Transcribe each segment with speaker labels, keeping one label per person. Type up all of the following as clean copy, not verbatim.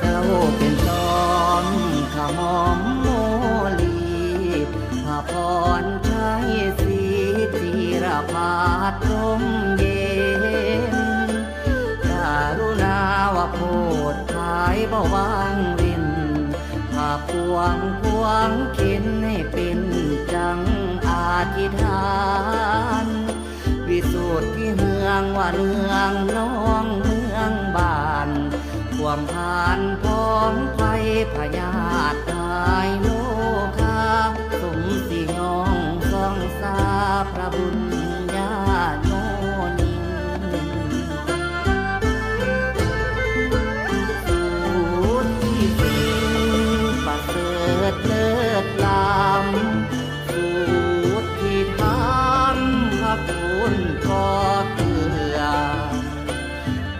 Speaker 1: เจ้าเป็นจอมขมอมโมลีพระพรชัยศรีจิรภาสรมเย็นการุณาวโพดภายบ่วางเว้นพาพวงพวงเข็นให้เป็นจังอธิษฐานวิสุทธิเมืองว่าเรืองน้องเมืองบ้านความผ่านพ้องไฟพญาตายโลคาสมสิยองสองสาพระบุญญาโนนิสูตรที่สิ่งประเสริฐเลิศล้ำสูตรที่ทำพระคุณก็เกือ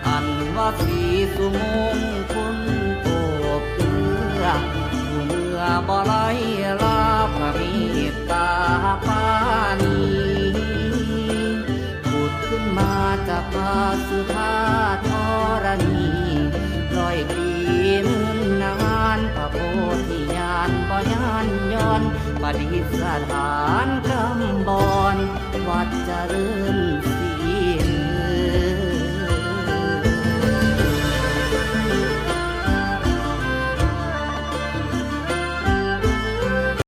Speaker 1: อันว่าสีสุมงคลโอบเกือผู้เมื่อบ่ไหลลาพระเมตตาปานีผุดขึ้นมาจากพาสุธาธรณีร้อยปีเนิ่นนานพระโพธิญาณบ่ยานย้อนประดิษฐานกำบอนวัดเจริญ